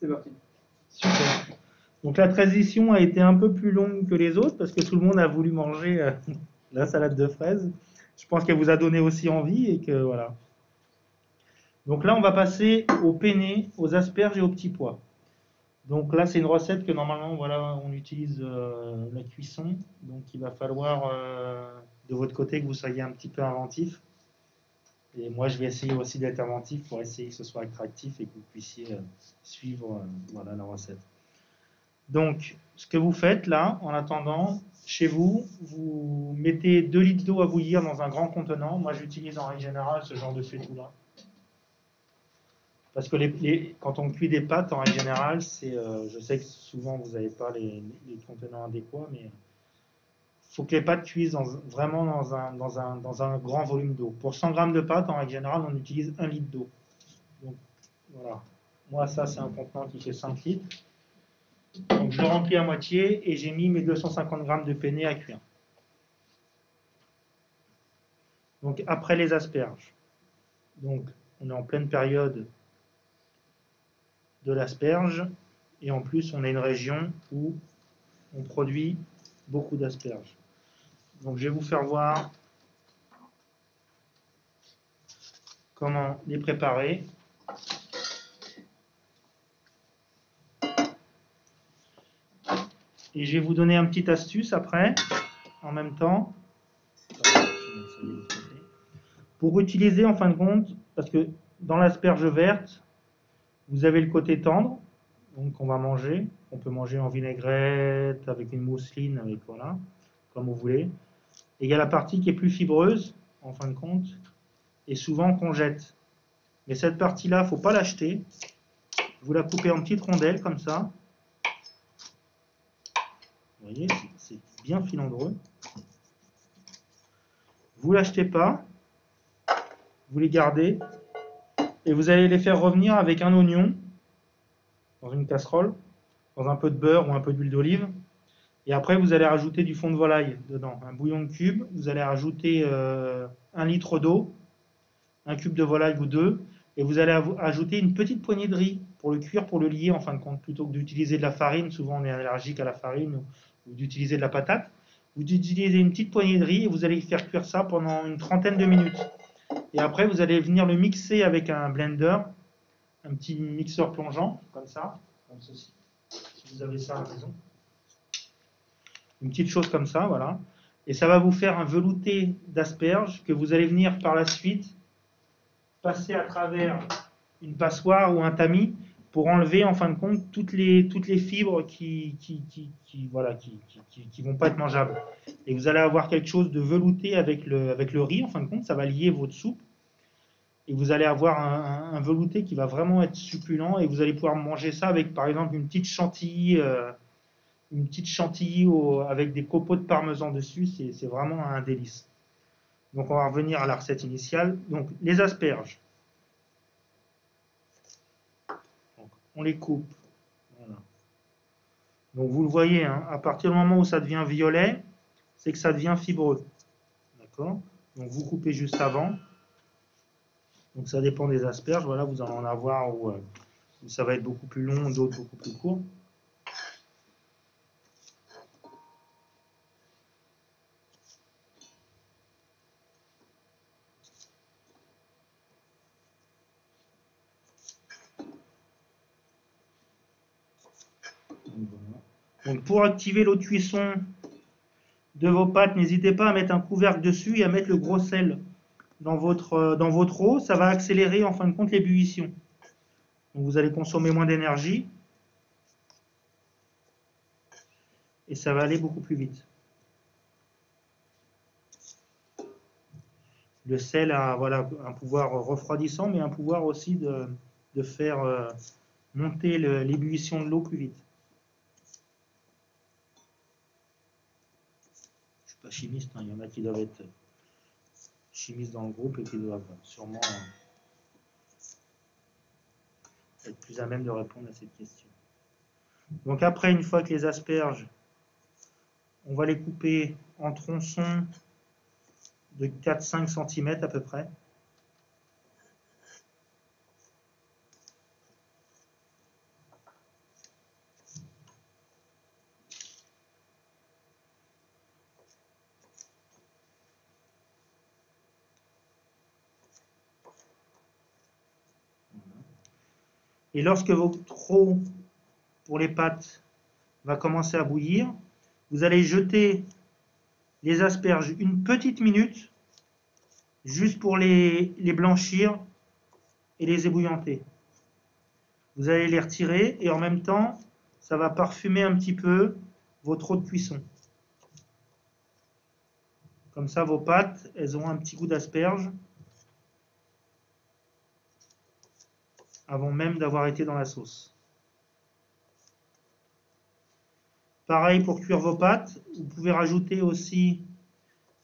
C'est parti. Super. Donc la transition a été un peu plus longue que les autres parce que tout le monde a voulu manger la salade de fraises. Je pense qu'elle vous a donné aussi envie et que voilà. Donc là, on va passer au penne, aux asperges et aux petits pois. Donc là, c'est une recette que normalement, voilà, on utilise la cuisson. Donc il va falloir de votre côté que vous soyez un petit peu inventif. Et moi, je vais essayer aussi d'être inventif pour essayer que ce soit attractif et que vous puissiez suivre voilà, la recette. Donc, ce que vous faites là, en attendant, chez vous, vous mettez 2 litres d'eau à bouillir dans un grand contenant. Moi, j'utilise en règle générale ce genre de faitout-là. Parce que quand on cuit des pâtes, en règle générale, je sais que souvent vous n'avez pas les contenants adéquats, mais il faut que les pâtes cuisent vraiment dans un grand volume d'eau. Pour 100 grammes de pâtes, en règle générale, on utilise 1 litre d'eau. Donc, voilà. Moi, ça, c'est un contenant qui fait 5 litres. Donc, je le remplis à moitié et j'ai mis mes 250 grammes de penne à cuire. Donc, après les asperges. Donc, on est en pleine période de l'asperge. Et en plus, on a une région où on produit beaucoup d'asperges. Donc, je vais vous faire voir comment les préparer. Et je vais vous donner une petite astuce après, en même temps, pour utiliser en fin de compte, parce que dans l'asperge verte, vous avez le côté tendre, donc on va manger. On peut manger en vinaigrette, avec une mousseline, avec voilà, comme vous voulez. Et il y a la partie qui est plus fibreuse, en fin de compte, et souvent qu'on jette. Mais cette partie-là, il ne faut pas l'acheter. Vous la coupez en petites rondelles, comme ça. Vous voyez, c'est bien filandreux. Vous ne l'achetez pas. Vous les gardez. Et vous allez les faire revenir avec un oignon, dans une casserole, dans un peu de beurre ou un peu d'huile d'olive. Et après, vous allez rajouter du fond de volaille dedans, un bouillon de cube. Vous allez rajouter 1 litre d'eau, un cube de volaille ou deux, et vous allez ajouter une petite poignée de riz pour le cuire, pour le lier en fin de compte, plutôt que d'utiliser de la farine. Souvent, on est allergique à la farine ou d'utiliser de la patate. Vous utilisez une petite poignée de riz et vous allez faire cuire ça pendant une trentaine de minutes. Et après, vous allez venir le mixer avec un blender, un petit mixeur plongeant, comme ça, comme ceci. Si vous avez ça à la maison. Une petite chose comme ça, voilà. Et ça va vous faire un velouté d'asperges que vous allez venir par la suite passer à travers une passoire ou un tamis pour enlever en fin de compte toutes les fibres qui voilà, qui vont pas être mangeables. Et vous allez avoir quelque chose de velouté avec le riz, en fin de compte, ça va lier votre soupe. Et vous allez avoir un velouté qui va vraiment être succulent et vous allez pouvoir manger ça avec par exemple une petite chantilly avec des copeaux de parmesan dessus, c'est vraiment un délice. Donc on va revenir à la recette initiale. Donc les asperges, donc, on les coupe. Voilà. Donc vous le voyez, hein, à partir du moment où ça devient violet, c'est que ça devient fibreux. D'accord. Donc vous coupez juste avant. Donc ça dépend des asperges. Voilà, vous allez en avoir où ça va être beaucoup plus long, d'autres beaucoup plus courts. Donc pour activer l'eau de cuisson de vos pâtes, n'hésitez pas à mettre un couvercle dessus et à mettre le gros sel dans votre eau. Ça va accélérer en fin de compte l'ébullition. Donc vous allez consommer moins d'énergie et ça va aller beaucoup plus vite. Le sel a voilà, un pouvoir refroidissant, mais un pouvoir aussi de faire monter l'ébullition de l'eau plus vite. Je ne suis pas chimiste, hein. Il y en a qui doivent être chimistes dans le groupe et qui doivent sûrement être plus à même de répondre à cette question. Donc après, une fois que les asperges, on va les couper en tronçons de 4-5 cm à peu près. Et lorsque votre eau pour les pâtes va commencer à bouillir, vous allez jeter les asperges une petite minute, juste pour les blanchir et les ébouillanter. Vous allez les retirer et en même temps, ça va parfumer un petit peu votre eau de cuisson. Comme ça, vos pâtes, elles auront un petit goût d'asperge avant même d'avoir été dans la sauce. Pareil pour cuire vos pâtes, vous pouvez rajouter aussi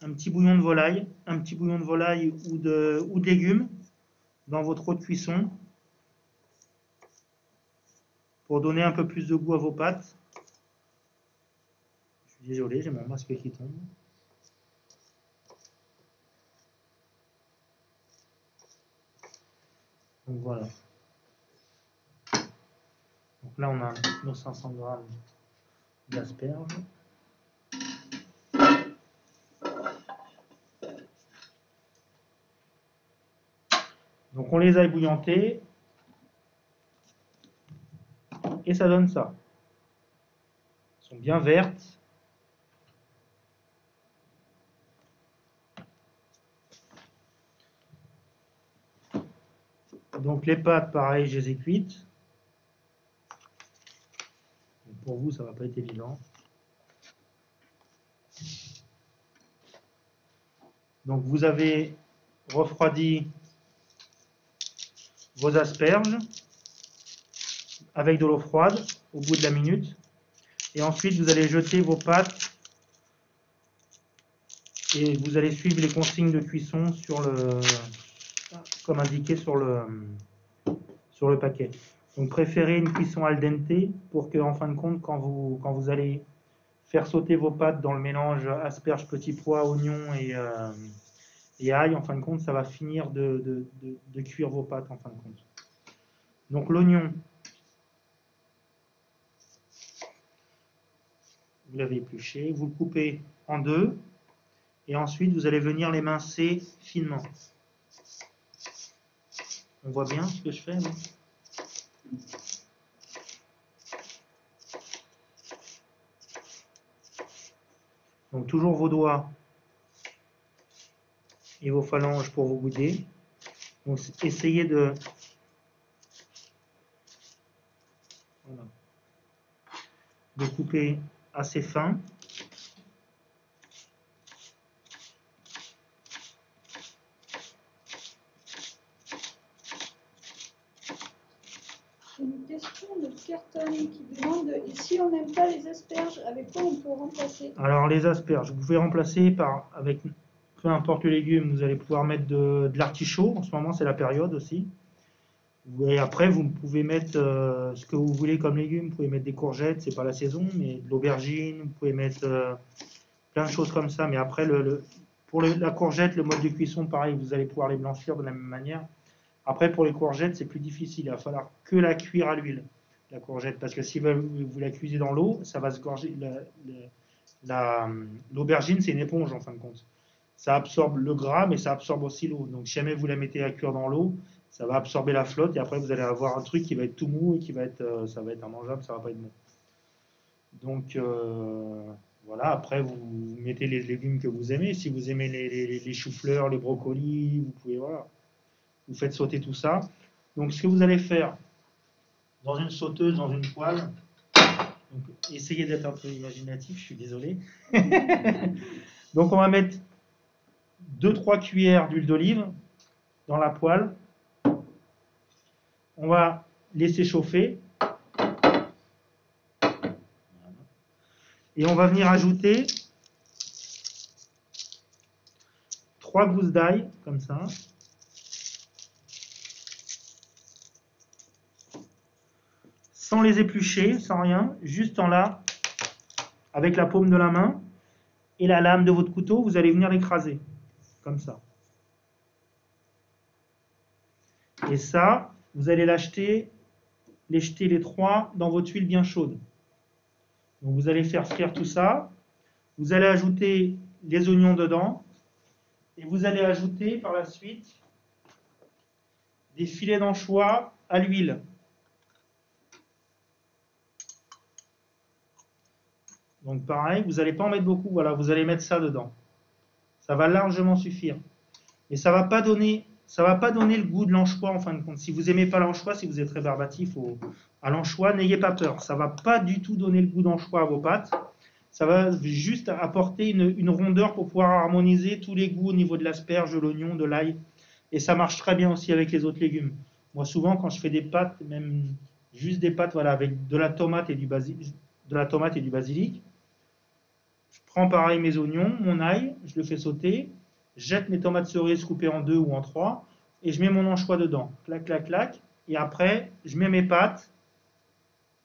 un petit bouillon de volaille, ou de légumes dans votre eau de cuisson pour donner un peu plus de goût à vos pâtes. Je suis désolé, j'ai mon masque qui tombe. Donc voilà. Donc là, on a nos 500 g d'asperges. Donc on les a ébouillantées et ça donne ça. Elles sont bien vertes. Donc les pâtes, pareil, je les ai cuites. Donc pour vous, ça ne va pas être évident. Donc vous avez refroidi vos asperges avec de l'eau froide au bout de la minute. Et ensuite, vous allez jeter vos pâtes et vous allez suivre les consignes de cuisson comme indiqué sur le paquet. Donc préférez une cuisson al dente pour que, en fin de compte, quand vous allez faire sauter vos pâtes dans le mélange asperges, petits pois, oignons et ail, en fin de compte, ça va finir de cuire vos pâtes, en fin de compte. Donc l'oignon, vous l'avez épluché, vous le coupez en deux, et ensuite vous allez venir l'émincer finement. On voit bien ce que je fais, oui. Donc toujours vos doigts et vos phalanges pour vous gouder. Donc essayez de couper assez fin. Une question de Kerton qui demande, et si on n'aime pas les asperges, avec quoi on peut remplacer? Alors les asperges, vous pouvez remplacer avec peu importe le légume, vous allez pouvoir mettre de l'artichaut. En ce moment, c'est la période aussi. Et après, vous pouvez mettre ce que vous voulez comme légumes. Vous pouvez mettre des courgettes, c'est pas la saison, mais de l'aubergine. Vous pouvez mettre plein de choses comme ça. Mais après, pour la courgette, le mode de cuisson, pareil, vous allez pouvoir les blanchir de la même manière. Après, pour les courgettes, c'est plus difficile. Il va falloir que la cuire à l'huile, la courgette. Parce que si vous la cuisez dans l'eau, ça va se gorger. L'aubergine, c'est une éponge en fin de compte. Ça absorbe le gras, mais ça absorbe aussi l'eau. Donc, si jamais vous la mettez à cuire dans l'eau, ça va absorber la flotte et après vous allez avoir un truc qui va être tout mou et ça va être immangeable, ça va pas être bon. Donc voilà, après vous mettez les légumes que vous aimez. Si vous aimez les choux-fleurs, les brocolis, vous pouvez, voilà, vous faites sauter tout ça. Donc ce que vous allez faire dans une sauteuse, dans une poêle, donc, essayez d'être un peu imaginatif, je suis désolé. Donc on va mettre 2-3 cuillères d'huile d'olive dans la poêle. On va laisser chauffer. Et on va venir ajouter 3 gousses d'ail, comme ça. Sans les éplucher, sans rien, juste en là, avec la paume de la main et la lame de votre couteau, vous allez venir l'écraser, comme ça. Et ça, vous allez jeter les 3 dans votre huile bien chaude. Donc vous allez faire frire tout ça, vous allez ajouter les oignons dedans, et vous allez ajouter par la suite des filets d'anchois à l'huile. Donc pareil, vous n'allez pas en mettre beaucoup, voilà, vous allez mettre ça dedans. Ça va largement suffire. Et ça va pas donner le goût de l'anchois en fin de compte. Si vous n'aimez pas l'anchois, si vous êtes rébarbatif à l'anchois, n'ayez pas peur. Ça va pas du tout donner le goût d'anchois à vos pâtes. Ça va juste apporter une rondeur pour pouvoir harmoniser tous les goûts au niveau de l'asperge, de l'oignon, de l'ail. Et ça marche très bien aussi avec les autres légumes. Moi, souvent, quand je fais des pâtes, même juste des pâtes voilà, avec de la tomate et du basilic, je prends pareil mes oignons, mon ail, je le fais sauter, jette mes tomates cerises coupées en 2 ou en 3, et je mets mon anchois dedans. Clac, clac, clac. Et après, je mets mes pâtes,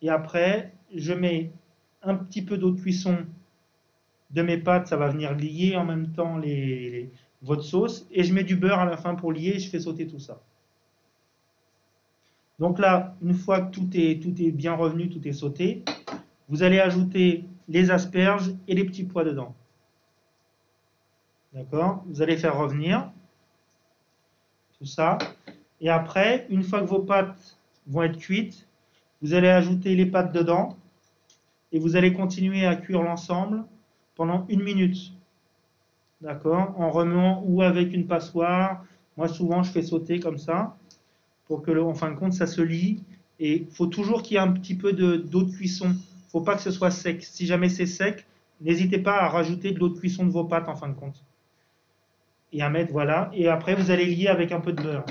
et après, je mets un petit peu d'eau de cuisson de mes pâtes, ça va venir lier en même temps votre sauce, et je mets du beurre à la fin pour lier, et je fais sauter tout ça. Donc là, une fois que tout est bien revenu, tout est sauté, vous allez ajouter les asperges et les petits pois dedans. D'accord? Vous allez faire revenir tout ça. Et après, une fois que vos pâtes vont être cuites, vous allez ajouter les pâtes dedans et vous allez continuer à cuire l'ensemble pendant 1 minute. D'accord? En remuant ou avec une passoire. Moi, souvent, je fais sauter comme ça pour que, en fin de compte, ça se lie. Et il faut toujours qu'il y ait un petit peu d'eau de cuisson. Il ne faut pas que ce soit sec. Si jamais c'est sec, n'hésitez pas à rajouter de l'eau de cuisson de vos pâtes en fin de compte. Et à mettre, voilà. Et après, vous allez lier avec un peu de beurre.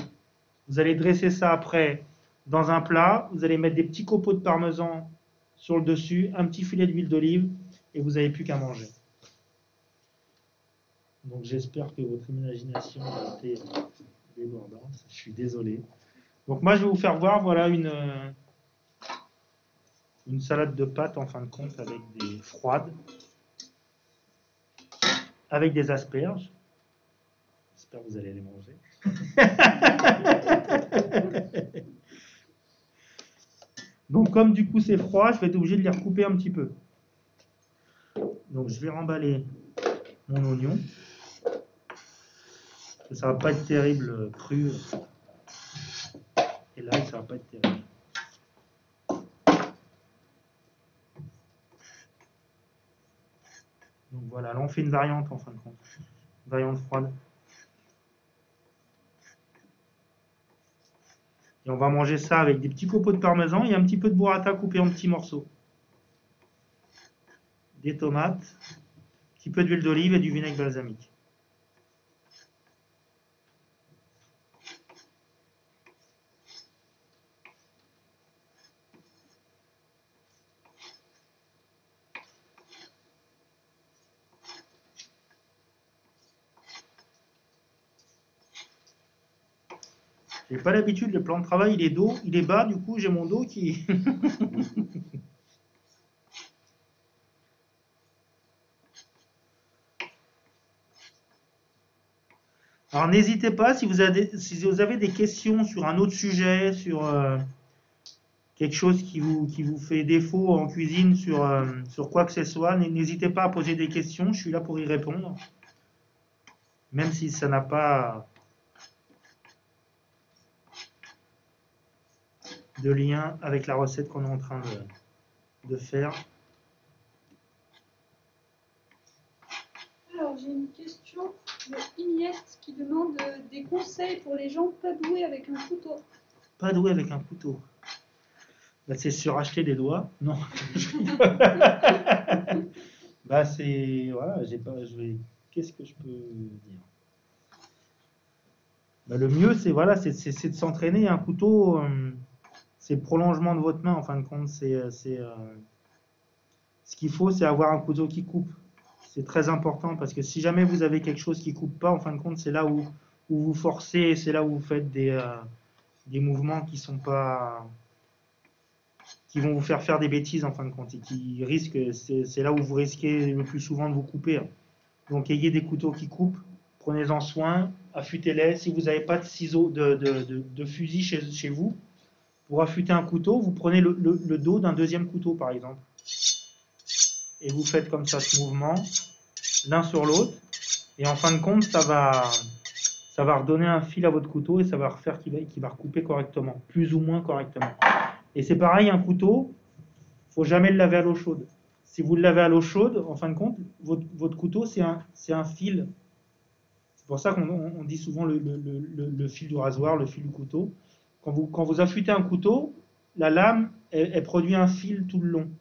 Vous allez dresser ça après dans un plat. Vous allez mettre des petits copeaux de parmesan sur le dessus, un petit filet d'huile d'olive, et vous n'avez plus qu'à manger. Donc j'espère que votre imagination a été débordante. Je suis désolé. Donc moi, je vais vous faire voir, voilà, une salade de pâtes en fin de compte avec des froides, avec des asperges. J'espère que vous allez les manger. Donc comme du coup c'est froid, je vais être obligé de les recouper un petit peu. Donc je vais remballer mon oignon. Ça va pas être terrible cru. Et là, ça va pas être terrible. Donc voilà, là on fait une variante en fin de compte. Une variante froide. Et on va manger ça avec des petits copeaux de parmesan et un petit peu de burrata coupé en petits morceaux. Des tomates, un petit peu d'huile d'olive et du vinaigre balsamique. J'ai pas l'habitude, le plan de travail il est bas, du coup j'ai mon dos qui... Alors n'hésitez pas, si vous avez des questions sur un autre sujet, sur quelque chose qui vous fait défaut en cuisine, sur quoi que ce soit, n'hésitez pas à poser des questions, je suis là pour y répondre. Même si ça n'a pas de lien avec la recette qu'on est en train de faire. Alors j'ai une question de Iniest qui demande des conseils pour les gens pas doués avec un couteau. Pas doué avec un couteau. Bah, c'est suracheter des doigts. Non. Bah c'est voilà, qu'est-ce que je peux dire? Bah, le mieux c'est voilà, c'est de s'entraîner. Un couteau, c'est le prolongement de votre main en fin de compte. Ce qu'il faut, c'est avoir un couteau qui coupe. C'est très important parce que si jamais vous avez quelque chose qui coupe pas, en fin de compte, c'est là où vous forcez, c'est là où vous faites des mouvements qui vont vous faire des bêtises en fin de compte et qui risquent, c'est là où vous risquez le plus souvent de vous couper. Donc ayez des couteaux qui coupent, prenez-en soin, affûtez-les. Si vous n'avez pas de ciseaux, de fusil chez vous, pour affûter un couteau, vous prenez le dos d'un deuxième couteau par exemple. Et vous faites comme ça ce mouvement, l'un sur l'autre, et en fin de compte, ça va redonner un fil à votre couteau et ça va refaire qu'il va recouper correctement, plus ou moins correctement. Et c'est pareil, un couteau, faut jamais le laver à l'eau chaude. si vous le lavez à l'eau chaude, en fin de compte, votre couteau, c'est un fil. C'est pour ça qu'on dit souvent le fil du rasoir, le fil du couteau. Quand vous affûtez un couteau, la lame, elle produit un fil tout le long.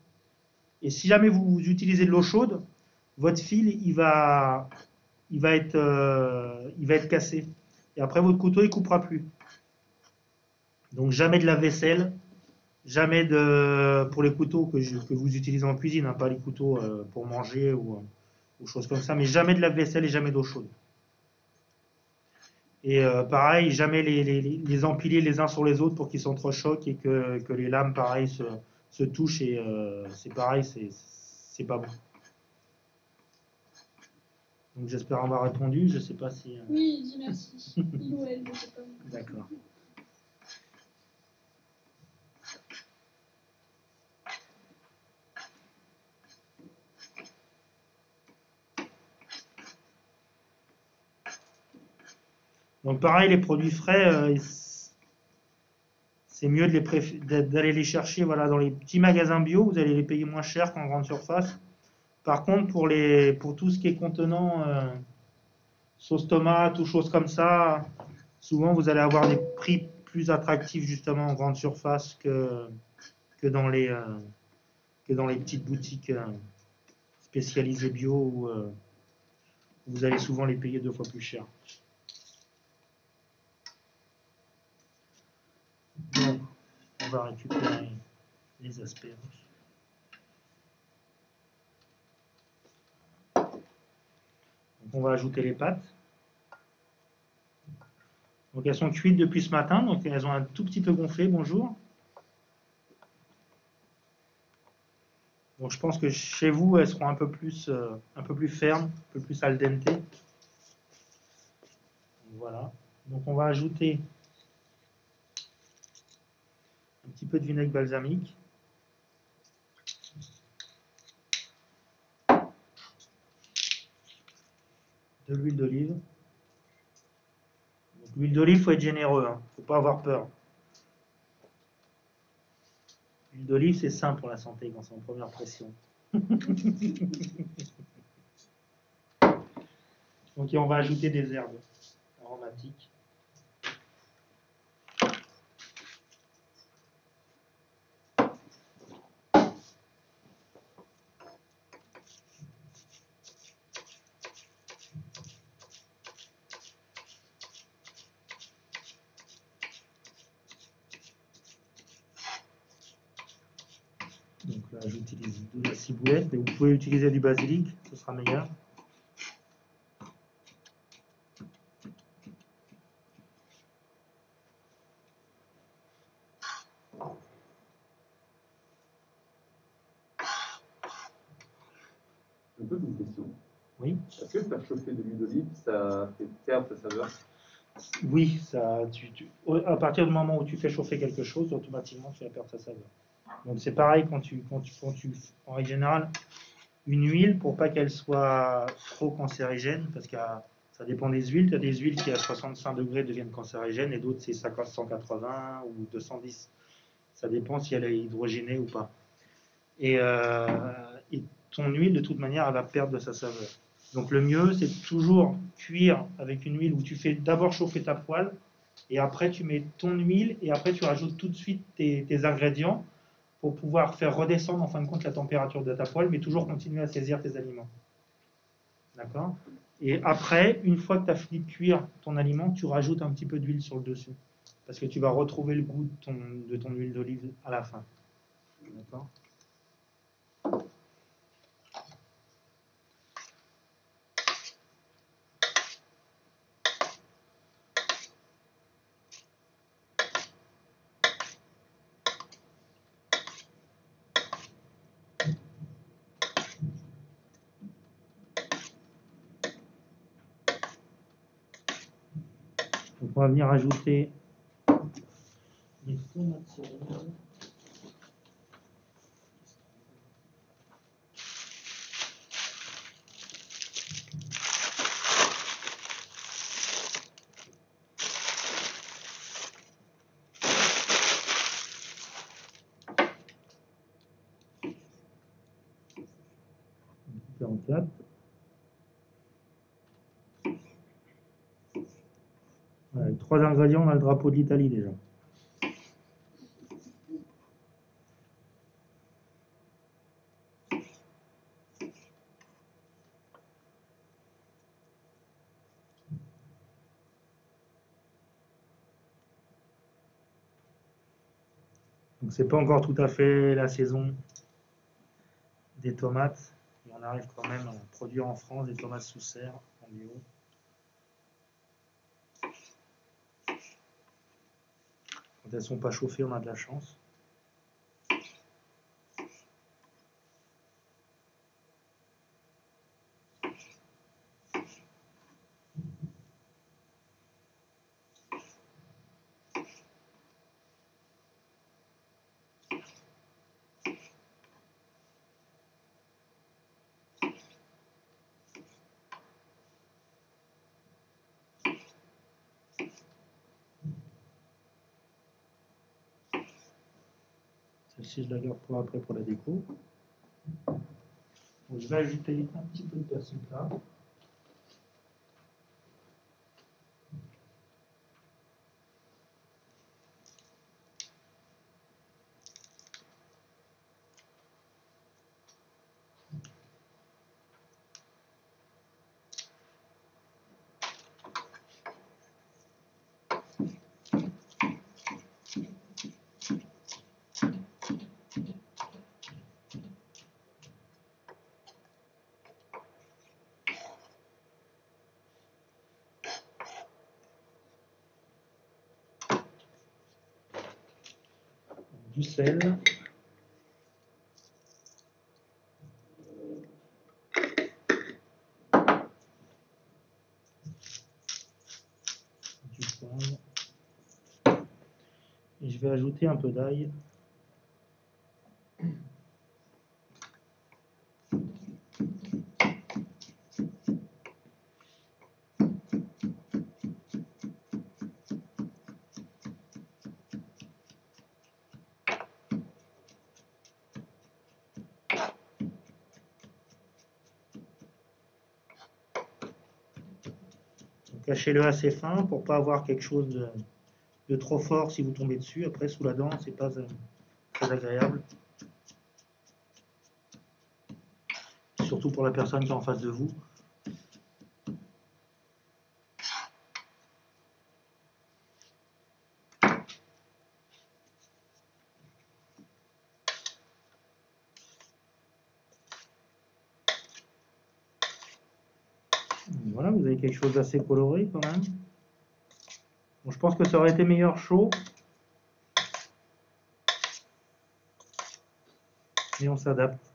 Et si jamais vous utilisez de l'eau chaude, votre fil, il va être cassé. Et après, votre couteau, il ne coupera plus. Donc, jamais de lave-vaisselle, jamais pour les couteaux que vous utilisez en cuisine, hein, pas les couteaux pour manger ou choses comme ça, mais jamais de lave-vaisselle et jamais d'eau chaude. Et pareil, jamais les empiler les uns sur les autres pour qu'ils s'entrechoquent et que les lames, pareil, se touchent. Et c'est pareil, c'est pas bon. Donc j'espère avoir répondu. Je sais pas si. Oui, dis merci. Il ou elle, je sais pas. D'accord. Donc pareil, les produits frais, c'est mieux d'aller les chercher voilà, dans les petits magasins bio. Vous allez les payer moins cher qu'en grande surface. Par contre, pour tout ce qui est contenant, sauce tomate ou choses comme ça, souvent vous allez avoir des prix plus attractifs justement en grande surface que dans les petites boutiques spécialisées bio où vous allez souvent les payer 2 fois plus cher. Donc, on va récupérer les asperges. Donc, on va ajouter les pâtes. Donc elles sont cuites depuis ce matin, donc elles ont un tout petit peu gonflé. Bonjour. Donc je pense que chez vous, elles seront un peu plus fermes, un peu plus al dente. Voilà. Donc on va ajouter un petit peu de vinaigre balsamique. De l'huile d'olive. L'huile d'olive, il faut être généreux, hein. Faut pas avoir peur. L'huile d'olive, c'est sain pour la santé quand c'est en première pression. Donc on va ajouter des herbes aromatiques. Donc là, j'utilise de la ciboulette, mais vous pouvez utiliser du basilic, ce sera meilleur. Je peux poser une question. Oui. Est-ce que faire chauffer de l'huile d'olive, ça fait perdre sa saveur? Oui, à partir du moment où tu fais chauffer quelque chose, automatiquement tu vas perdre sa saveur. Donc c'est pareil en règle générale, une huile pour pas qu'elle soit trop cancérigène, parce que ça dépend des huiles. Tu as des huiles qui à 65 degrés deviennent cancérigènes et d'autres c'est 180 ou 210. Ça dépend si elle est hydrogénée ou pas. Et ton huile, de toute manière, elle va perdre de sa saveur. Donc le mieux, c'est toujours cuire avec une huile où tu fais d'abord chauffer ta poêle, et après tu mets ton huile, et après tu rajoutes tout de suite tes ingrédients pour pouvoir faire redescendre en fin de compte la température de ta poêle, mais toujours continuer à saisir tes aliments. D'accord? Et après, une fois que tu as fini de cuire ton aliment, tu rajoutes un petit peu d'huile sur le dessus. Parce que tu vas retrouver le goût de ton huile d'olive à la fin. D'accord? Donc on va venir ajouter les tomates cerises. patates. Voilà, avec 3 ingrédients, on a le drapeau de l'Italie déjà. Donc c'est pas encore tout à fait la saison des tomates, et on arrive quand même à produire en France des tomates sous serre en bio. Quand elles sont pas chauffées, on a de la chance. Celle-ci, je la garde pour après pour la déco. Donc, je vais ajouter un petit peu de persil plat. Du sel. Du poivre. Et je vais ajouter un peu d'ail. Cachez-le assez fin pour pas avoir quelque chose de trop fort si vous tombez dessus. Après, sous la dent, c'est pas très agréable. Surtout pour la personne qui est en face de vous. Voilà, vous avez quelque chose d'assez coloré quand même. Bon, je pense que ça aurait été meilleur chaud. Mais on s'adapte.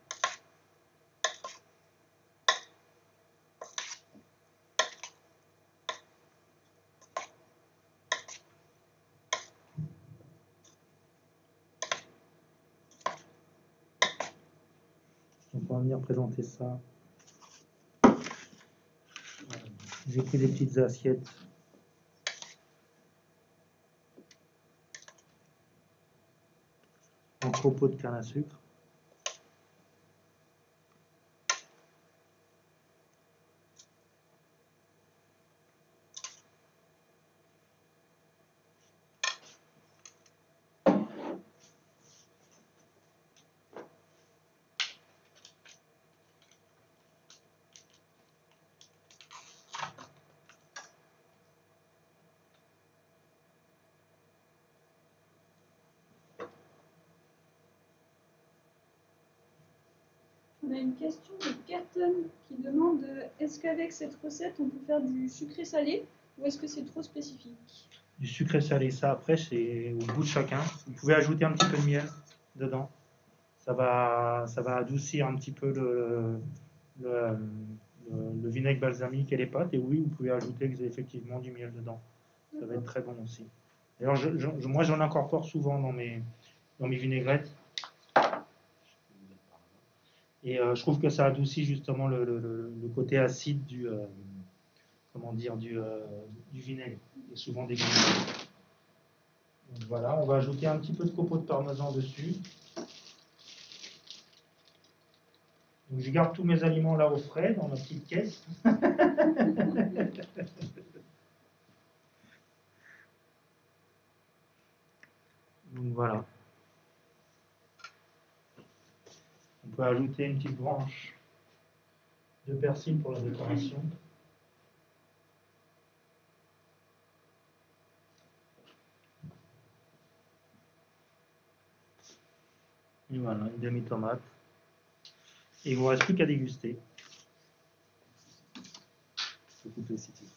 Donc on va venir présenter ça. J'ai pris des petites assiettes. En copeaux de canne à sucre. On a une question de Kerton qui demande est-ce qu'avec cette recette on peut faire du sucré salé ou est-ce que c'est trop spécifique? Du sucré salé, ça après c'est au goût de chacun. Vous pouvez ajouter un petit peu de miel dedans. Ça va adoucir un petit peu le vinaigre balsamique et les pâtes. Et oui, vous pouvez ajouter effectivement du miel dedans. Ça va être très bon aussi. D'ailleurs, moi j'en incorpore souvent dans mes vinaigrettes. Et je trouve que ça adoucit justement le côté acide du vinaigre, qui est souvent dégueulasse. Donc voilà, on va ajouter un petit peu de copeaux de parmesan dessus. Donc, je garde tous mes aliments là au frais, dans ma petite caisse. Donc voilà. On peut ajouter une petite branche de persil pour la décoration. Et voilà, une demi-tomate. Et il ne vous reste plus qu'à déguster. C'est couper si tu veux.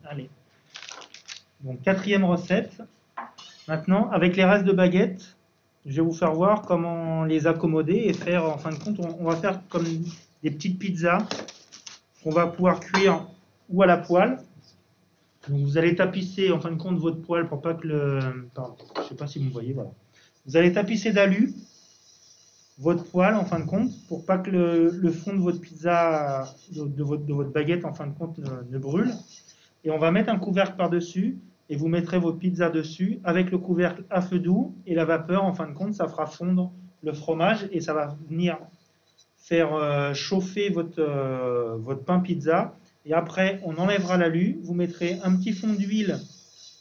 Allez. Donc, 4e recette. Maintenant, avec les restes de baguettes, je vais vous faire voir comment les accommoder et faire, en fin de compte, on va faire comme des petites pizzas qu'on va pouvoir cuire ou à la poêle. Donc, vous allez tapisser, en fin de compte, votre poêle pour pas que le... Pardon, je ne sais pas si vous me voyez, voilà. Vous allez tapisser d'alu votre poêle, en fin de compte, pour pas que le fond de votre pizza, de votre baguette, en fin de compte, ne brûle. Et on va mettre un couvercle par-dessus, et vous mettrez votre pizza dessus, avec le couvercle à feu doux, et la vapeur, en fin de compte, ça fera fondre le fromage, et ça va venir faire chauffer votre pain pizza. Et après, on enlèvera l'alu, vous mettrez un petit fond d'huile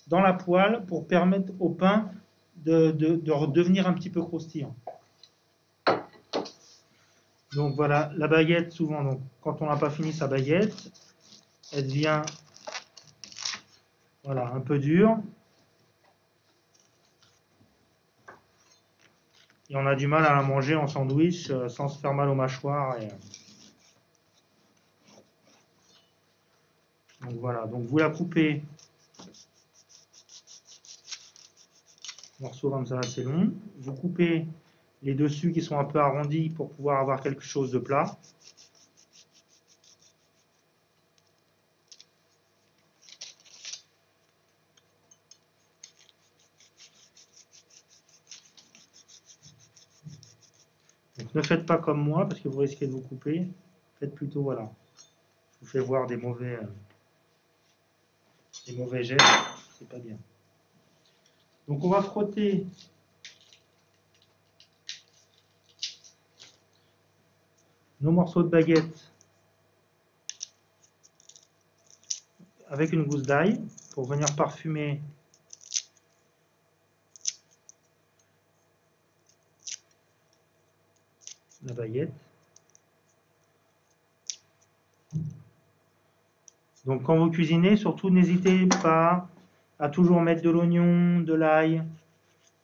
dans la poêle pour permettre au pain de redevenir un petit peu croustillant. Donc voilà, la baguette, souvent, donc, quand on n'a pas fini sa baguette, elle devient voilà, un peu dure. Et on a du mal à la manger en sandwich sans se faire mal aux mâchoires. Donc voilà, donc vous la coupez morceaux comme ça assez long. Vous coupez les dessus qui sont un peu arrondis pour pouvoir avoir quelque chose de plat. Donc ne faites pas comme moi parce que vous risquez de vous couper. Faites plutôt, voilà. Je vous fais voir des mauvais gestes, c'est pas bien. Donc on va frotter nos morceaux de baguette avec une gousse d'ail pour venir parfumer la baguette. Donc quand vous cuisinez, surtout n'hésitez pas à toujours mettre de l'oignon, de l'ail,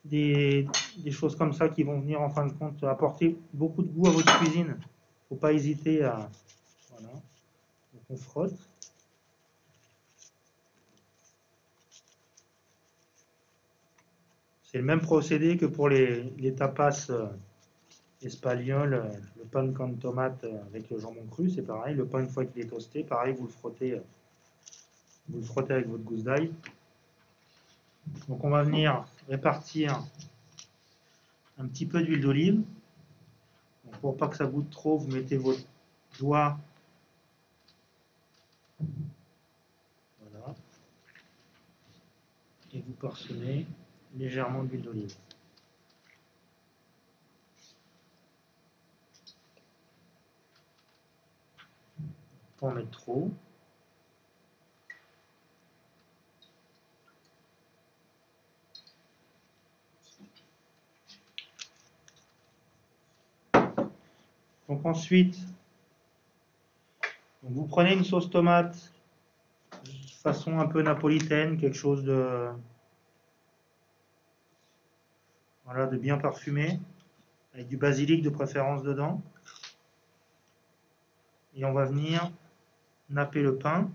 des choses comme ça qui vont venir en fin de compte apporter beaucoup de goût à votre cuisine. Il ne faut pas hésiter à... Voilà. Donc on frotte. C'est le même procédé que pour les tapas espagnols, le pan con tomate avec le jambon cru, c'est pareil. Le pain, une fois qu'il est toasté, pareil, vous le frottez avec votre gousse d'ail. Donc on va venir répartir un petit peu d'huile d'olive. Pour pas que ça goûte trop, vous mettez votre doigt. Voilà. Et vous parsemez légèrement d'huile d'olive. Pas en mettre trop. Donc ensuite, vous prenez une sauce tomate de façon un peu napolitaine, quelque chose de, voilà, de bien parfumé, avec du basilic de préférence dedans. Et on va venir napper le pain.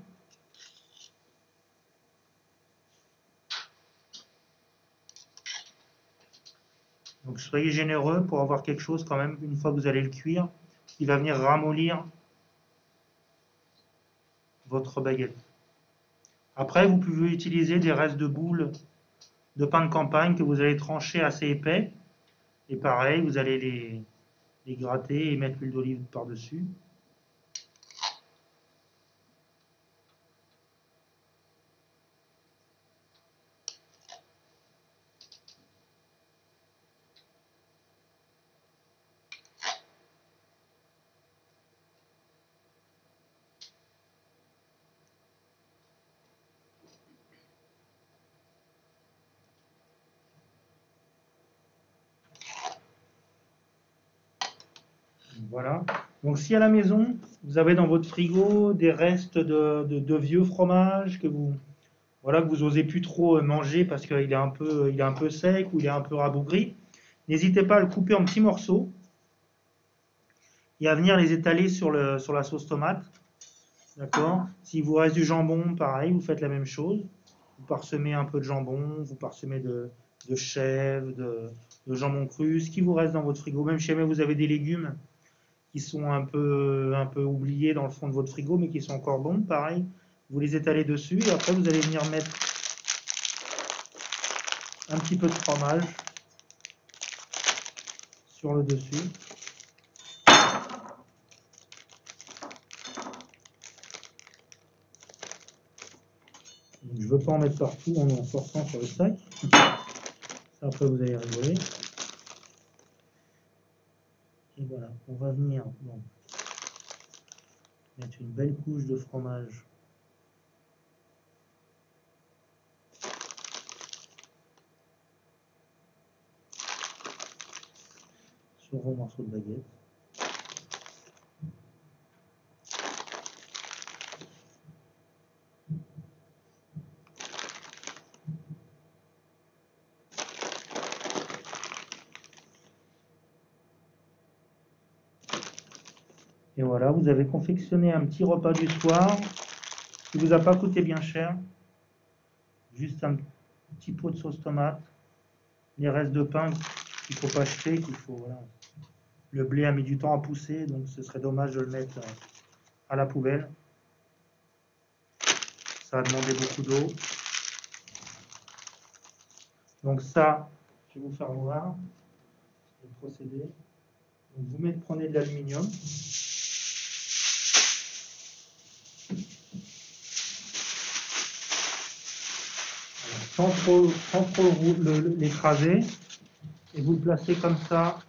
Donc soyez généreux pour avoir quelque chose quand même, une fois que vous allez le cuire, qui va venir ramollir votre baguette. Après, vous pouvez utiliser des restes de boules de pain de campagne que vous allez trancher assez épais. Et pareil, vous allez les gratter et mettre l'huile d'olive par-dessus. Voilà. Donc si à la maison, vous avez dans votre frigo des restes de vieux fromages que vous osez plus trop manger parce qu'il est un peu sec ou il est un peu rabougri, n'hésitez pas à le couper en petits morceaux et à venir les étaler sur la sauce tomate. D'accord? S'il vous reste du jambon, pareil, vous faites la même chose. Vous parsemez un peu de jambon, vous parsemez de chèvre, de jambon cru, ce qui vous reste dans votre frigo. Même si jamais vous avez des légumes qui sont un peu oubliés dans le fond de votre frigo, mais qui sont encore bons, pareil, vous les étalez dessus et après vous allez venir mettre un petit peu de fromage sur le dessus. Donc, je ne veux pas en mettre partout en forçant sur le sac. Ça, après, vous allez rigoler. Et voilà, on va venir donc, mettre une belle couche de fromage sur vos morceaux de baguette. Et voilà, vous avez confectionné un petit repas du soir qui ne vous a pas coûté bien cher. Juste un petit pot de sauce tomate, les restes de pain qu'il ne faut pas acheter, voilà. Le blé a mis du temps à pousser, donc ce serait dommage de le mettre à la poubelle. Ça a demandé beaucoup d'eau. Donc ça, je vais vous faire voir le procédé. Donc vous prenez de l'aluminium. Sans trop l'écraser. Et vous le placez comme ça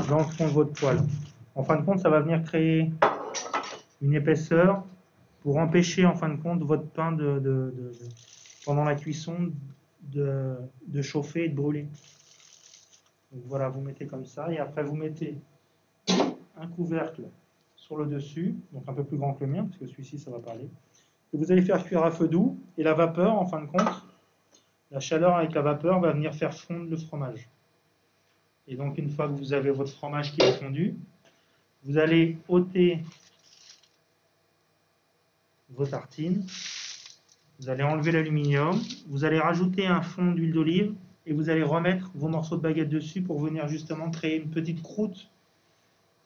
dans le fond de votre poêle. En fin de compte, ça va venir créer une épaisseur pour empêcher en fin de compte votre pain pendant la cuisson de chauffer et de brûler. Donc voilà, vous mettez comme ça et après vous mettez un couvercle sur le dessus, donc un peu plus grand que le mien parce que celui-ci ça va parler. Et vous allez faire cuire à feu doux et la vapeur en fin de compte, la chaleur avec la vapeur va venir faire fondre le fromage. Et donc une fois que vous avez votre fromage qui est fondu, vous allez ôter vos tartines, vous allez enlever l'aluminium, vous allez rajouter un fond d'huile d'olive et vous allez remettre vos morceaux de baguette dessus pour venir justement créer une petite croûte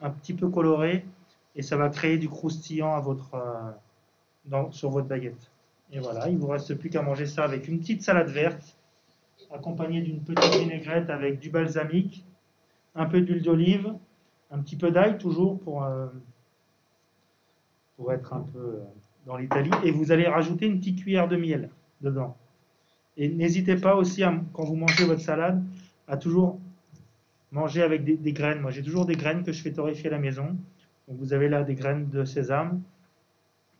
un petit peu colorée et ça va créer du croustillant sur votre baguette. Et voilà, il ne vous reste plus qu'à manger ça avec une petite salade verte accompagnée d'une petite vinaigrette avec du balsamique, un peu d'huile d'olive, un petit peu d'ail toujours pour être un peu dans l'Italie. Et vous allez rajouter une petite cuillère de miel dedans. Et n'hésitez pas aussi, quand vous mangez votre salade, à toujours manger avec des graines. Moi, j'ai toujours des graines que je fais torréfier à la maison. Donc, vous avez là des graines de sésame,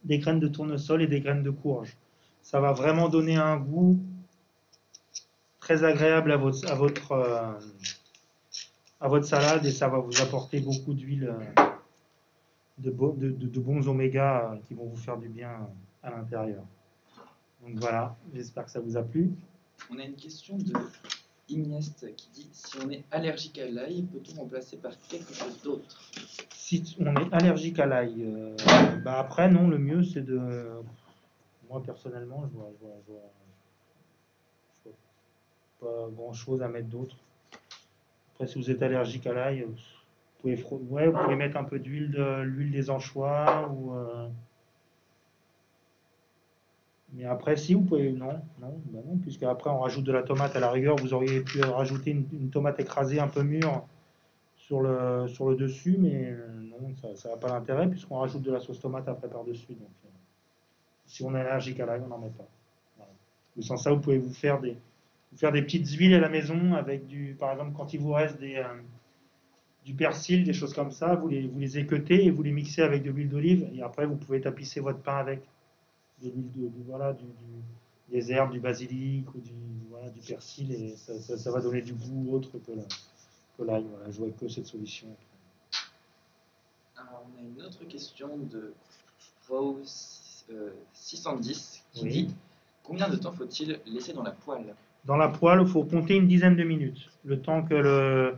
des graines de tournesol et des graines de courge. Ça va vraiment donner un goût très agréable à votre salade et ça va vous apporter beaucoup d'huile, de bons oméga qui vont vous faire du bien à l'intérieur. Donc voilà, j'espère que ça vous a plu. On a une question de Inieste qui dit: si on est allergique à l'ail, peut-on remplacer par quelque chose d'autre? Si on est allergique à l'ail, après non, le mieux c'est de... Moi personnellement, je vois pas grand chose à mettre d'autre. Après, si vous êtes allergique à l'ail, vous pouvez mettre un peu l'huile des anchois mais après, si vous pouvez, non, puisque après on rajoute de la tomate à la rigueur, vous auriez pu rajouter une tomate écrasée un peu mûre sur le dessus, mais non, ça n'a pas d'intérêt puisqu'on rajoute de la sauce tomate après par-dessus. Donc, si on est allergique à l'ail, on n'en met pas. Voilà. Ou sans ça, vous pouvez vous faire des petites huiles à la maison avec par exemple, quand il vous reste du persil, des choses comme ça, vous les équeutez et vous les mixez avec de l'huile d'olive et après vous pouvez tapisser votre pain avec de l'huile des herbes, du basilic ou du persil et ça va donner du goût autre que l'ail. Voilà, je vois que cette solution. Alors, on a une autre question de Wow 610 qui Oui. dit: combien de temps faut-il laisser dans la poêle? Dans la poêle, il faut compter une dizaine de minutes. Le temps que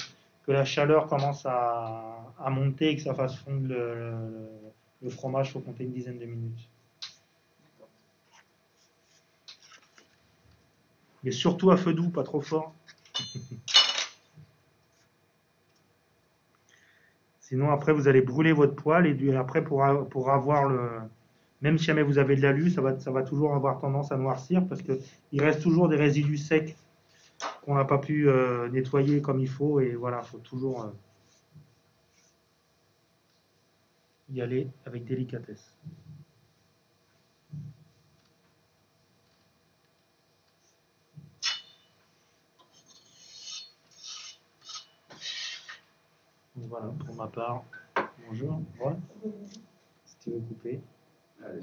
la chaleur commence à à monter et que ça fasse fondre le fromage, il faut compter une dizaine de minutes. Mais surtout à feu doux, pas trop fort. Sinon, après, vous allez brûler votre poêle et après, pour avoir le. Même si jamais vous avez de l'alu, ça va toujours avoir tendance à noircir parce qu'il reste toujours des résidus secs qu'on n'a pas pu nettoyer comme il faut. Et voilà, il faut toujours y aller avec délicatesse. Donc voilà, pour ma part, bonjour. Voilà. Si tu veux couper. Allez.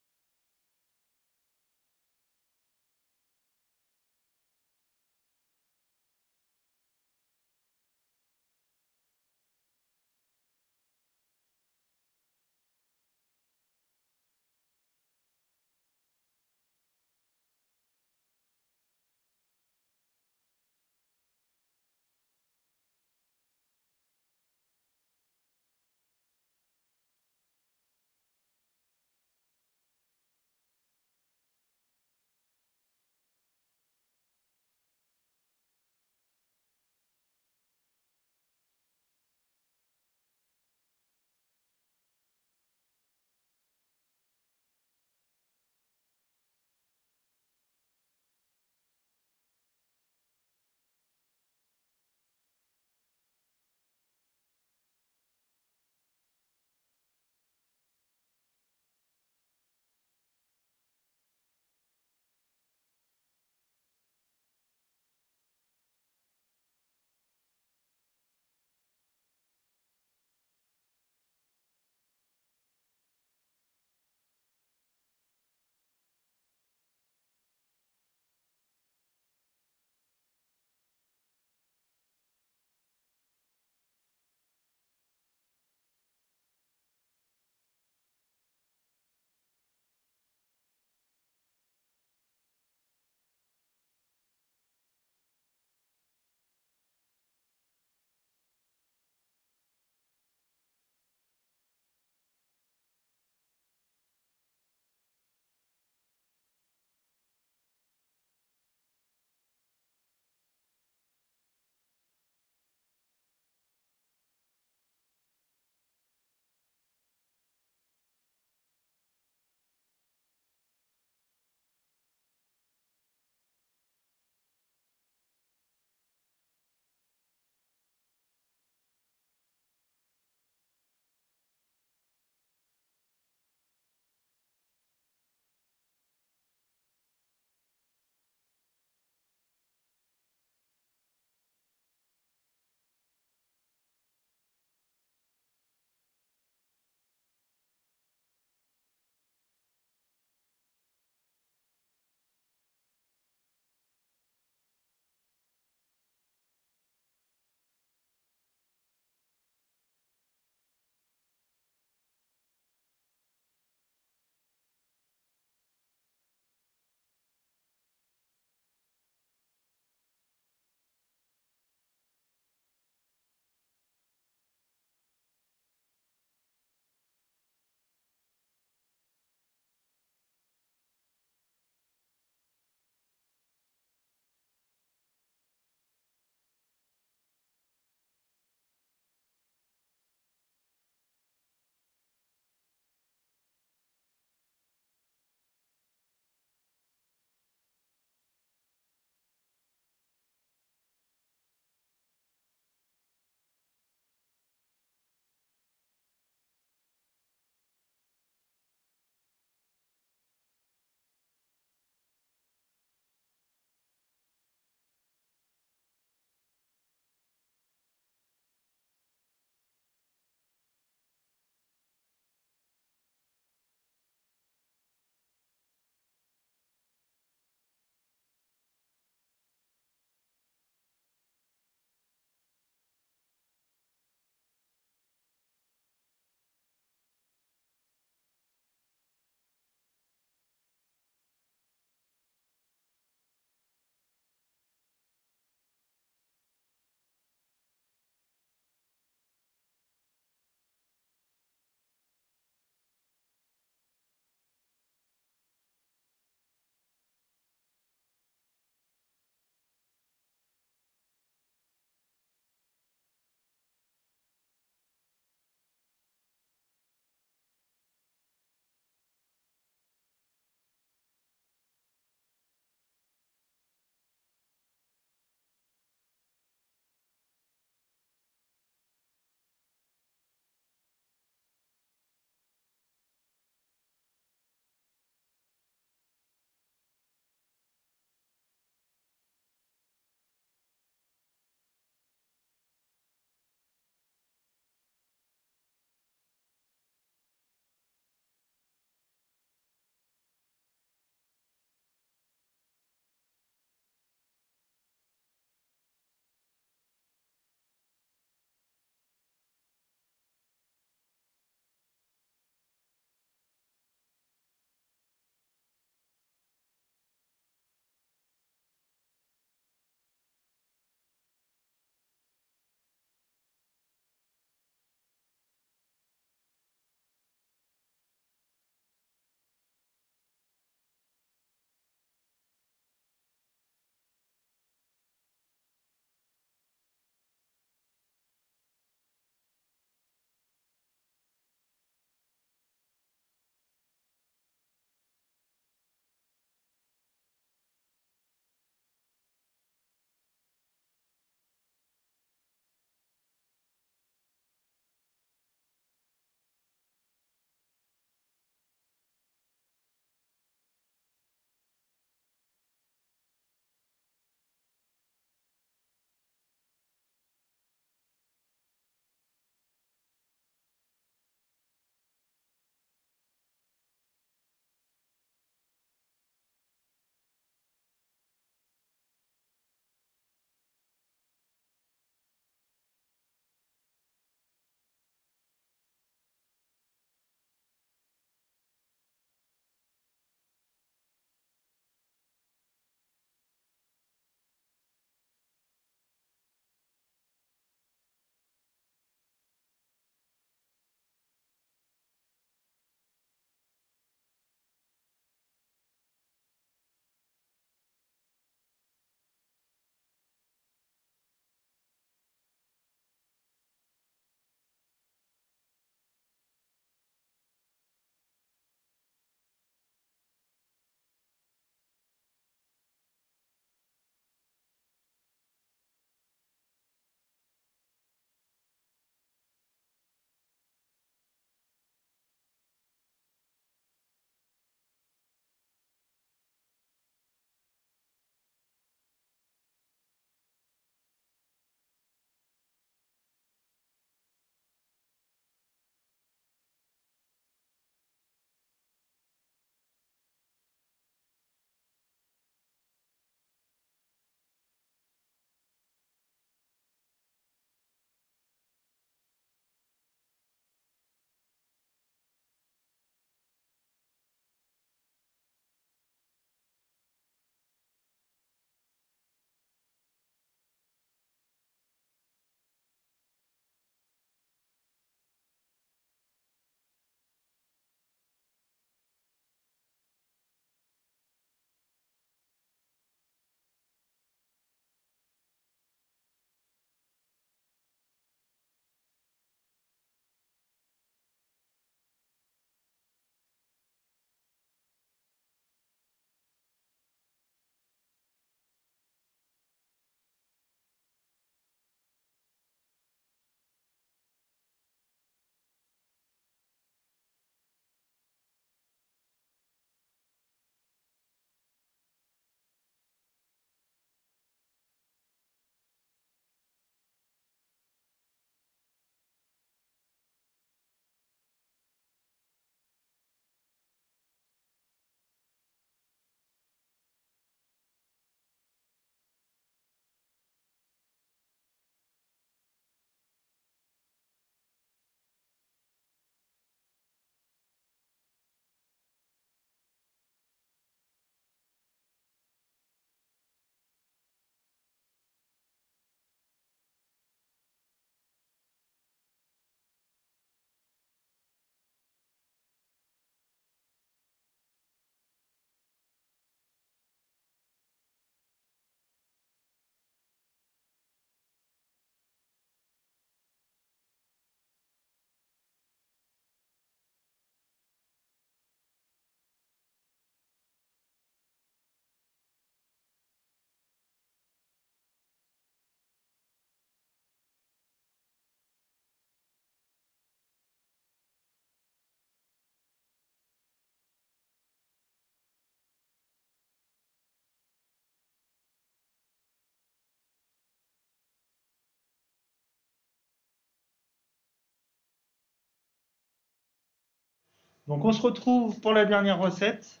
Donc on se retrouve pour la dernière recette.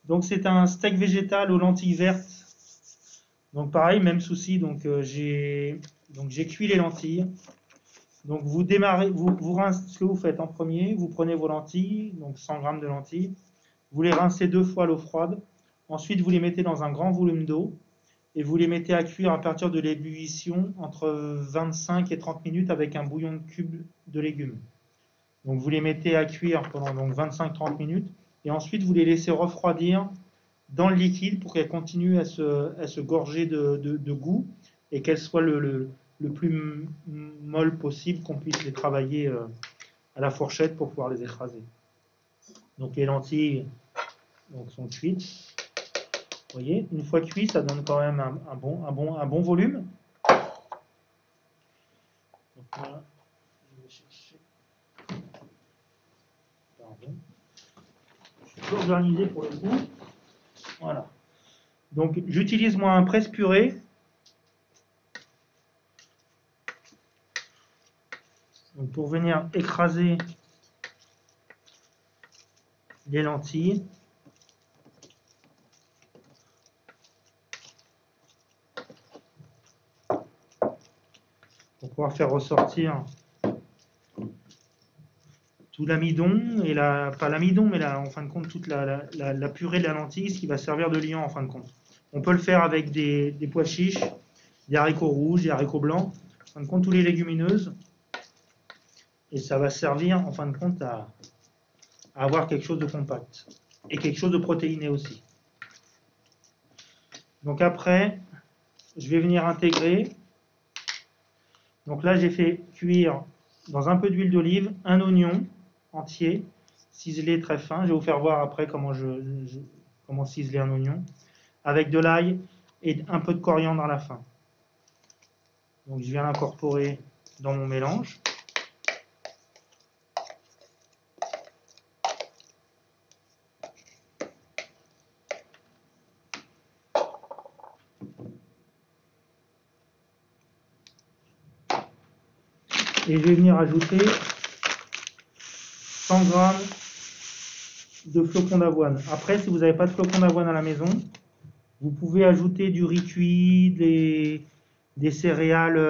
Donc c'est un steak végétal aux lentilles vertes. Donc pareil, même souci. Donc j'ai cuit les lentilles. Donc vous démarrez, vous rincez, ce que vous faites en premier, vous prenez vos lentilles, donc 100 g de lentilles, vous les rincez 2 fois à l'eau froide. Ensuite vous les mettez dans un grand volume d'eau et vous les mettez à cuire à partir de l'ébullition entre 25 et 30 minutes avec un bouillon de cubes de légumes. Donc vous les mettez à cuire pendant 25-30 minutes et ensuite vous les laissez refroidir dans le liquide pour qu'elles continuent à se gorger de goût et qu'elles soient le plus molle possible, qu'on puisse les travailler à la fourchette pour pouvoir les écraser. Donc les lentilles sont cuites. Vous voyez, une fois cuit, ça donne quand même un bon volume. Donc là, je vais chercher. Pardon. Je suis organisé pour le coup. Voilà. Donc j'utilise moi un presse-purée. Donc, pour venir écraser les lentilles. Pour pouvoir faire ressortir tout l'amidon, et pas l'amidon, mais en fin de compte, toute la purée de la lentille, ce qui va servir de liant en fin de compte. On peut le faire avec des pois chiches, des haricots rouges, des haricots blancs, en fin de compte, tous les légumineuses. Et ça va servir en fin de compte à avoir quelque chose de compact. Et quelque chose de protéiné aussi. Donc après, je vais venir intégrer. Donc là, j'ai fait cuire dans un peu d'huile d'olive un oignon entier, ciselé très fin. Je vais vous faire voir après comment ciseler un oignon. Avec de l'ail et un peu de coriandre à la fin. Donc je viens l'incorporer dans mon mélange. Et je vais venir ajouter 100 g de flocons d'avoine. Après, si vous n'avez pas de flocons d'avoine à la maison, vous pouvez ajouter du riz cuit, des céréales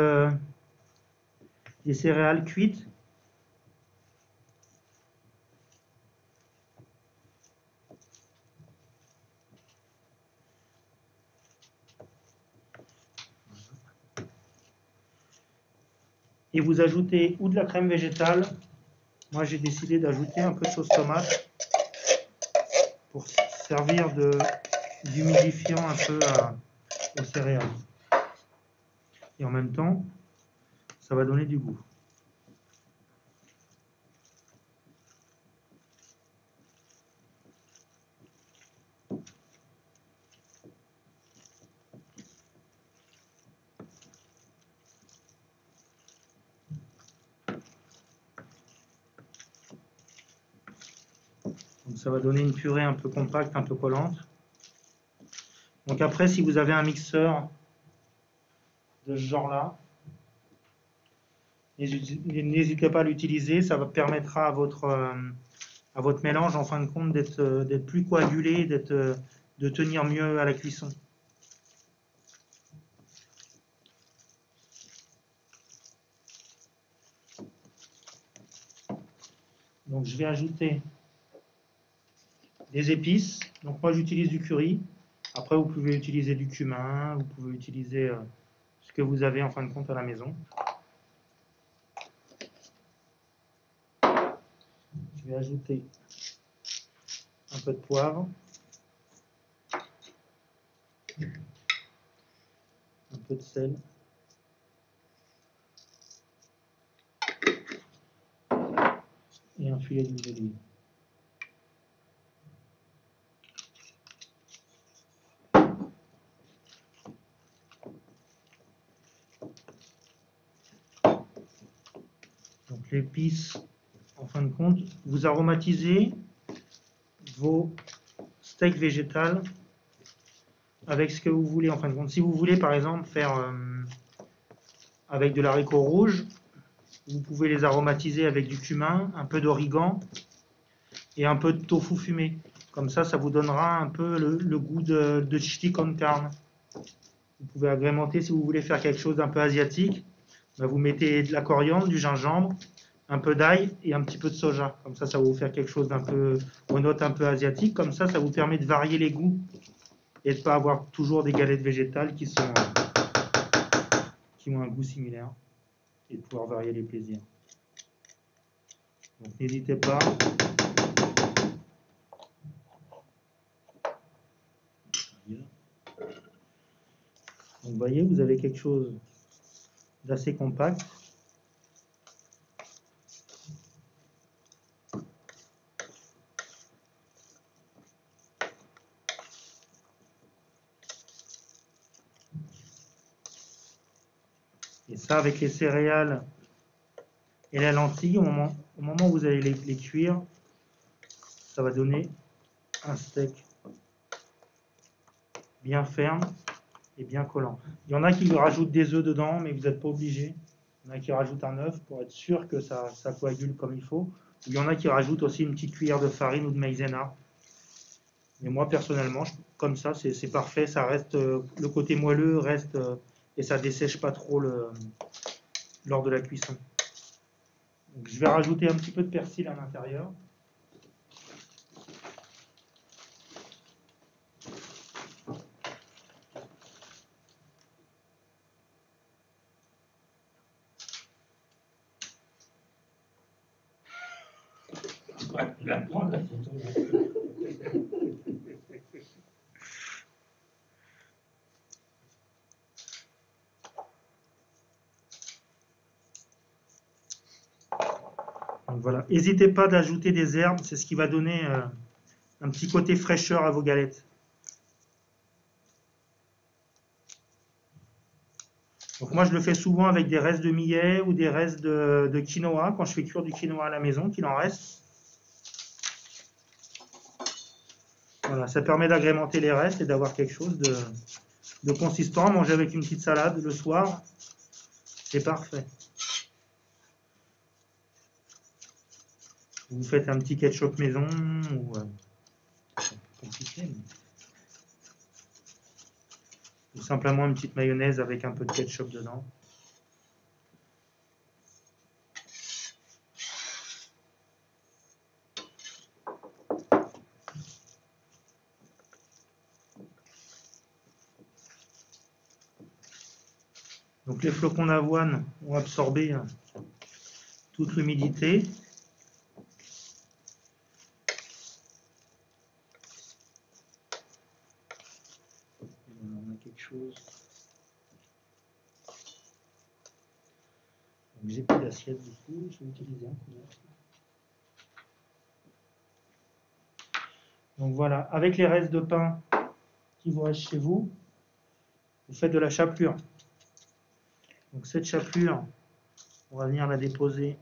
cuites. Et vous ajoutez ou de la crème végétale. Moi, j'ai décidé d'ajouter un peu de sauce tomate pour servir d'humidifiant un peu aux céréales. Et en même temps, ça va donner du goût. Donc ça va donner une purée un peu compacte, un peu collante. Donc après, si vous avez un mixeur de ce genre-là, n'hésitez pas à l'utiliser, ça permettra à votre mélange en fin de compte d'être plus coagulé, de tenir mieux à la cuisson. Donc je vais ajouter des épices. Donc moi j'utilise du curry. Après vous pouvez utiliser du cumin, vous pouvez utiliser ce que vous avez en fin de compte à la maison. Je vais ajouter un peu de poivre, un peu de sel, et un filet d'huile d'olive. Donc l'épice, en fin de compte, vous aromatisez vos steaks végétales avec ce que vous voulez en fin de compte. Si vous voulez par exemple faire avec de l'haricot rouge, vous pouvez les aromatiser avec du cumin, un peu d'origan. et un peu de tofu fumé. Comme ça vous donnera un peu le goût de chili con carne. Vous pouvez agrémenter si vous voulez faire quelque chose d'un peu asiatique. Ben, vous mettez de la coriandre, du gingembre, un peu d'ail et un petit peu de soja. Comme ça va vous faire quelque chose d'un peu, aux notes un peu asiatique. Comme ça vous permet de varier les goûts et de ne pas avoir toujours des galettes végétales qui ont un goût similaire et de pouvoir varier les plaisirs. Donc n'hésitez pas. Donc, vous voyez, vous avez quelque chose d'assez compact. Et ça, avec les céréales et la lentille, au moment où vous allez les cuire, ça va donner un steak bien ferme et bien collant. Il y en a qui rajoutent des œufs dedans, mais vous n'êtes pas obligé. Il y en a qui rajoutent un œuf pour être sûr que ça coagule comme il faut. Il y en a qui rajoutent aussi une petite cuillère de farine ou de maïzena. Mais moi, personnellement, comme ça, c'est parfait. Ça reste, le côté moelleux reste et ça dessèche pas trop lors de la cuisson. Donc, je vais rajouter un petit peu de persil à l'intérieur. La prendre, la photo. Donc voilà, n'hésitez pas d'ajouter des herbes, c'est ce qui va donner un petit côté fraîcheur à vos galettes. Donc moi je le fais souvent avec des restes de millet ou des restes de quinoa, quand je fais cuire du quinoa à la maison, qu'il en reste. Voilà, ça permet d'agrémenter les restes et d'avoir quelque chose de consistant. À manger avec une petite salade le soir, c'est parfait. Vous faites un petit ketchup maison ou ou simplement une petite mayonnaise avec un peu de ketchup dedans. Donc les flocons d'avoine ont absorbé toute l'humidité. On a quelque chose. J'ai plus d'assiette du coup, je vais utiliser un couvercle. Donc voilà, avec les restes de pain qui vous restent chez vous, vous faites de la chapelure. Donc cette chapelure, on va venir la déposer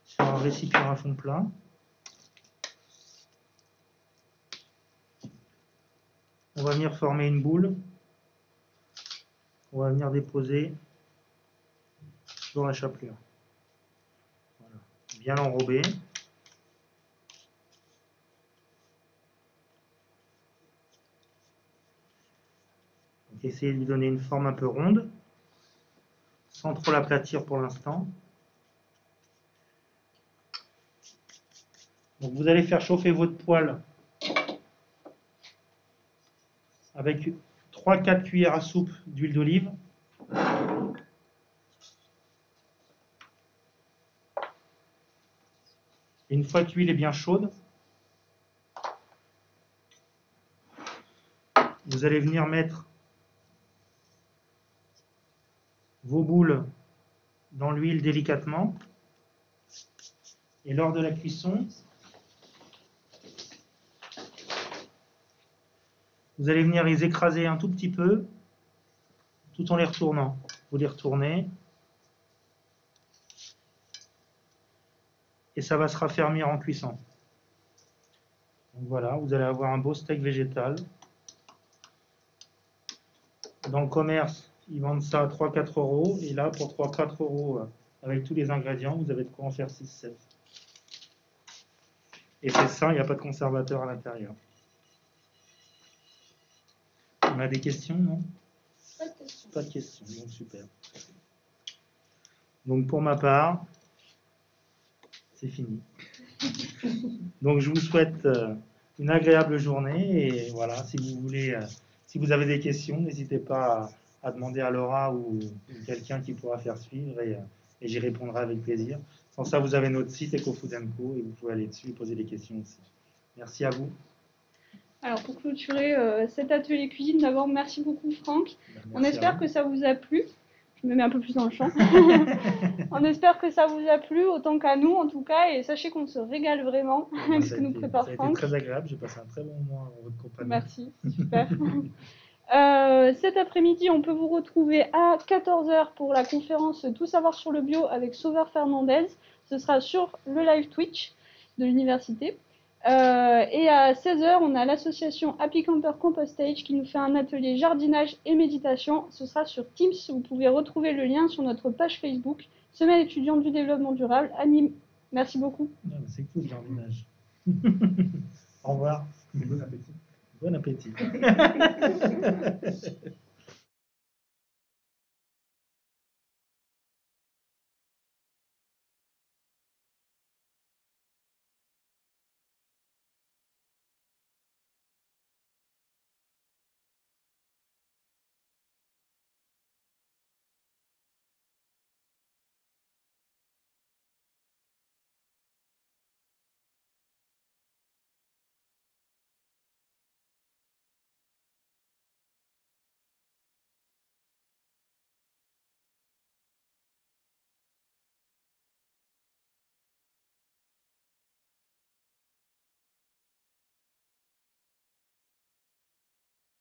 sur un récipient à fond plat. On va venir former une boule. On va venir déposer sur la chapelure. Voilà. Bien l'enrober. Donc essayez de lui donner une forme un peu ronde, sans trop l'aplatir pour l'instant. Donc vous allez faire chauffer votre poêle avec 3-4 cuillères à soupe d'huile d'olive. Et une fois que l'huile est bien chaude, vous allez venir mettre vos boules dans l'huile délicatement. Et lors de la cuisson, vous allez venir les écraser un tout petit peu, tout en les retournant. Vous les retournez. Et ça va se raffermir en cuisson. Donc voilà, vous allez avoir un beau steak végétal. Dans le commerce, ils vendent ça à 3-4 euros. Et là, pour 3-4 euros, avec tous les ingrédients, vous avez de quoi en faire 6-7. Et c'est sain, il n'y a pas de conservateur à l'intérieur. On a des questions, non? Pas de question. Pas de questions, donc super. Donc pour ma part, c'est fini. Donc je vous souhaite une agréable journée et voilà, si vous voulez, si vous avez des questions, n'hésitez pas à demander à Laura ou quelqu'un qui pourra faire suivre et j'y répondrai avec plaisir. Sans ça, vous avez notre site EcoFood & Co et vous pouvez aller dessus et poser des questions aussi. Merci à vous. Alors pour clôturer cet atelier cuisine, d'abord merci beaucoup Franck. On Merci à espère vous. que ça vous a plu. Je me mets un peu plus dans le champ. On espère que ça vous a plu autant qu'à nous en tout cas et sachez qu'on se régale vraiment avec ce que nous prépare Ça a été Franck. très agréable, j'ai passé un très bon moment en votre compagnie. Merci, super. Cet après-midi, on peut vous retrouver à 14h pour la conférence Tout savoir sur le bio avec Sauveur Fernandez. Ce sera sur le live Twitch de l'université. Et à 16h, on a l'association Happy Camper Compostage qui nous fait un atelier jardinage et méditation. Ce sera sur Teams. Vous pouvez retrouver le lien sur notre page Facebook, Semaine étudiante du développement durable à Nîmes. Merci beaucoup. Ah, c'est cool le jardinage. Au revoir. Bon appétit. Bon appétit.